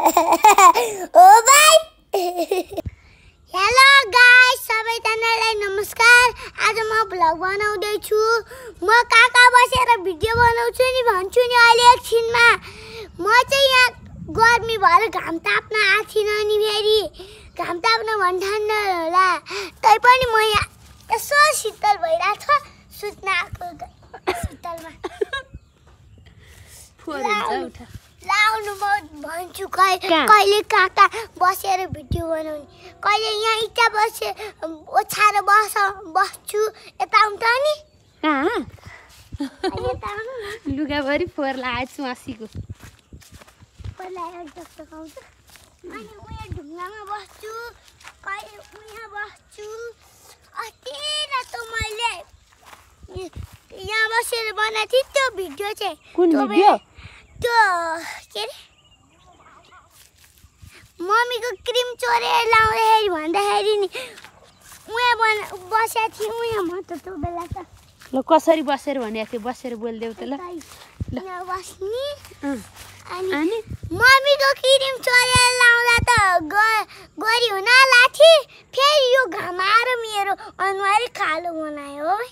ओ भाइ hello guys सबैजनालाई नमस्कार। आज म भ्लग बनाउँदै छु। म कहाँ बसेर भिडियो बनाउँछु नि भन्छु नि अहिले एकछिनमा। म चाहिँ यहाँ गर्मी भएर घाम ताप्न आएको थिइनँ नि फेरि घाम ताप्न भन् ठन्डा होला तैपनि म यहाँ यसो शीतल भइरहेको छ सुत्न आएको शीतलमा। लाउनु म भन्छु कहिले कहाँ बसेर भिडियो बनाउने कहिले यहाँ इच्छा बसे ओछाएर बस्छु यता आउँछ नि कहाँ लुगाभरि फोहोर लगाएको छु मासीको जस्तो खाउँछ अनि उयो ढुङ्गामा बस्छु कहिले उयहाँ बस्छु। अस्ति रातो मैले यहाँ बसेर बनाएको थिएँ त्यो भिडियो चाहिँ कुन भिडियो त्यो के अरे मम्मीको क्रिम चोरेर लाउँदाखेरि भन्दाखेरि नि उहाँ बसेको थिएँ उहाँ म त त्यो बेला त ल कसरी बसेर भनेको थियो बसेर बोल्देऊ त ल यहाँ बस्ने अनि मम्मीको क्रिम चोरेर लाउँदा त गरी हुन लाथी फेरि यो घाम आएर मेरो अनुहारै कालो बनायो है।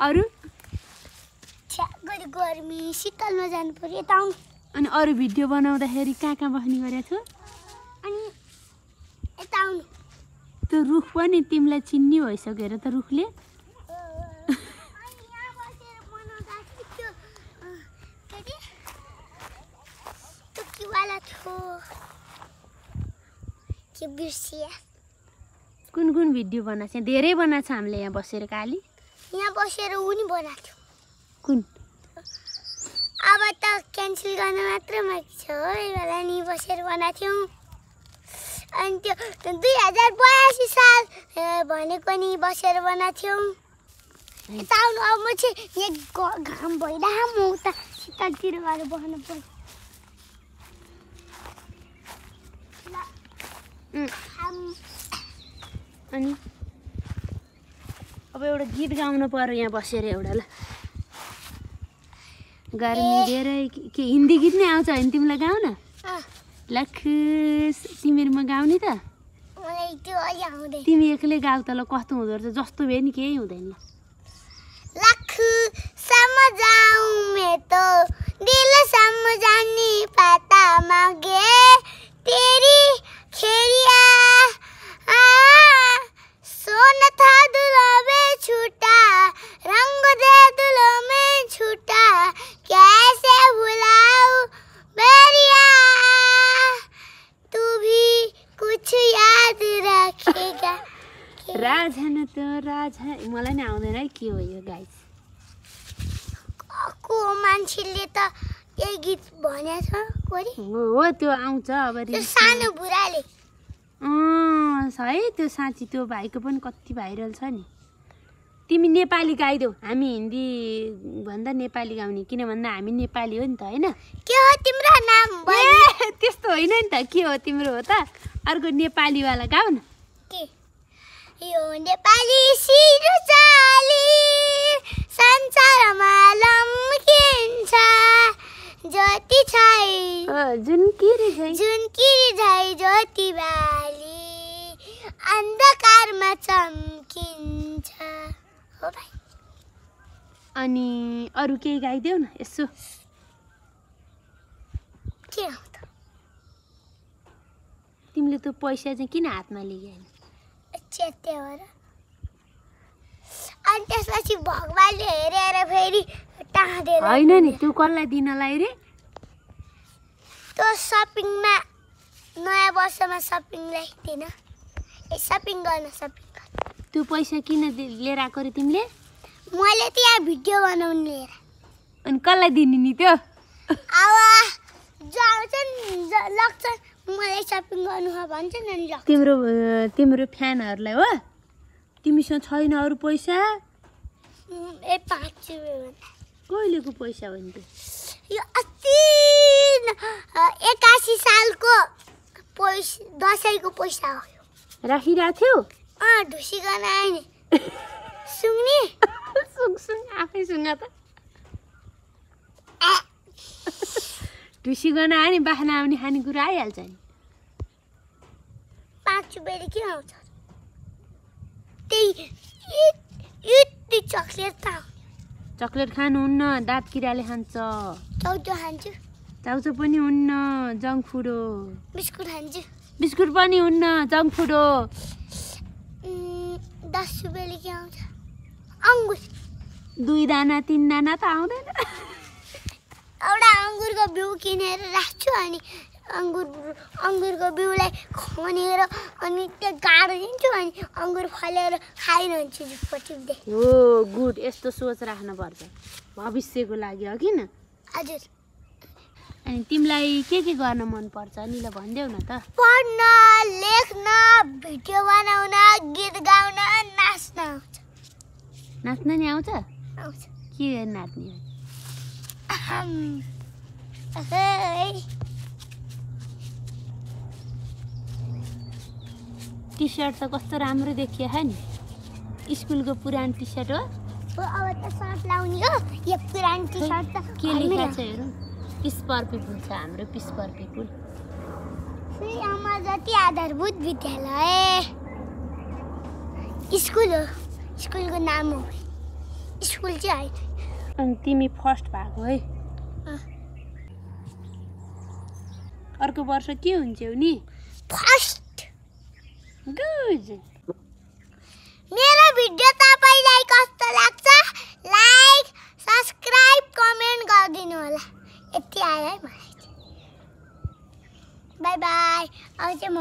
अरू गर्मी शीतलमा जानु पर्यो यता आउनु। अनि अरू भिडियो बनाउँदाखेरि कहाँ बस्ने गरेको थियो अनि यता आउनु। त्यो रुख पनि तिमीलाई चिन्ने भइसक्यो त रुखले कुन कुन भिडियो बनाएको छ धेरै बनाएको छ हामीले यहाँ बसेर काली यहाँ बसेर उनी बनाएको थियो कुन अब त क्यान्सल गर्न मात्र बाँकी छ है बेला नि बसेर बनाएको थियौँ। अनि त्यो 2082 साल भनेको नि बसेर बनाएको थियौँ। यता आउनु अब म चाहिँ यहाँ घाम भइरह म उता शीतलतिर गएर बस्नु पर्छ। अनि अब एउटा गीत गाउनु पर्यो यहाँ बसेर एउटा ल गर्मी धेरै के हिन्दी गीत नै आउँछ भने तिमीलाई गाउ न लख तिमीहरूमा गाउने त तिमी एक्लै गाउ त ल कस्तो हुँदो रहेछ जस्तो भए नि केही हुँदैन। लख समझाऊं मैं तो दिल समझाने पता मांगे तेरी खेरिया सोन था दुल्हा में छूटा रंग दे दुल्हा में छूटा कैसे भुलाऊं बेरिया तू भी कुछ याद रखेगा। राजा न त राजा मलाई नि आउँदैन है के हो यो गाइस को मान्छेले त यही गीत भनेछ कोरी हो त्यो आउँछ अब सानो बुढाले है त्यो साँच्ची त्यो भाइको पनि कति भाइरल छ नि। तिमी नेपाली गाइदेऊ हामी हिन्दी भन्दा नेपाली गाउने किन भन्दा हामी नेपाली हो नि त होइन के हो तिम्रो नाम त्यस्तो होइन नि त के हो तिम्रो हो त अर्को नेपालीवाला गाउ न के यो नेपाली सिरो चाली संसारमा लम्किन्छ ज्योति छै जुनकिरी झै ज्योति बाली अन्धकारमा चम्किन्छ हो भाइ। अनि अरू केही गाइदेऊ न यसो के हो त तिमीले त्यो पैसा चाहिँ किन हातमा लिएन चेते हो र अनि त्यसपछि भगवानले हेरेर फेरि टाँदेर होइन नि त्यो कसलाई दिनलाई रे त्यो सपिङमा नयाँ वर्षमा सपिङ ल्याइदिन सपिङ गर्न त्यो पैसा किन लिएर आएको रे तिमीले मैले त यहाँ भिडियो बनाउनु लिएर अनि कसलाई दिने नि त्यो अब जो आउँछ नि लग्छ मलाई सपिङ गर्नु हो भन्छ नि तिम्रो फ्यानहरूलाई हो तिमीसँग छैन अरू पैसा 5 रुपियाँ कहिलेको पैसा हो नि यो 81 सालको दसैँको पैसा हो राखिरहेको थियौ ढुसीकन आयो नि सुङ्ने सुङ आफै सुँग त ढुसी गर्न आयो नि बाख्ना आउने खानेकुरा आइहाल्छ नि 5 रुपियाँले के आउँछ त्यही यति चक्लेट त चक्लेट खानुहुन्न दाँत किराले खान्छ चाउचाउ खान्छु चाउचाउ पनि हुन्न जङ्क फुड हो बिस्कुट खान्छु बिस्कुट पनि हुन्न जङ्क फुड हो 10 रुपियाँले के आउँछ अङ्गुर 2 दाना 3 दाना त आउँदैन एउटा अङ्गुरको बिउ किनेर राख्छु अनि अङ्गुरको बिउलाई खनेर अनि त्यो गाडो दिन्छु अनि अङ्गुर फलेर खाइरहन्छु जुप्पो टिप्दै हो गुड यस्तो सोच राख्नुपर्छ भविष्यको लागि हो किन हजुर अनि तिमीलाई के गर्न मनपर्छ नि ल भनिदेऊ न त पढ्न लेख्न भिडियो बनाउन गीत गाउन नाच्न आउँछ नाच्न नि आउँछ आउँछ के नाच्ने टी सर्ट त कस्तो राम्रो देखियो है नि स्कुलको पुरानो टी सर्ट हो अब त सर्ट लाउने हो यो पुरानो टी सर्ट त के लेखेको छ हेरौँ पिस पर पिपुल छ हाम्रो पिस पर पिपुल श्री अमर ज्योति आधारभूत विद्यालय स्कुल हो स्कुलको नाम हो स्कुल चाहिँ होइन अनि तिमी फर्स्ट भएको है अर्को वर्ष के हुन्छौ नि फर्स्ट गुड मेरो भिडियो तपाईलाई कस्तो लाग्छ लाइक सब्स्क्राइब कमेन्ट गरिदिनु होला यति आयो है मलाई बाई बाई अब चाहिँ म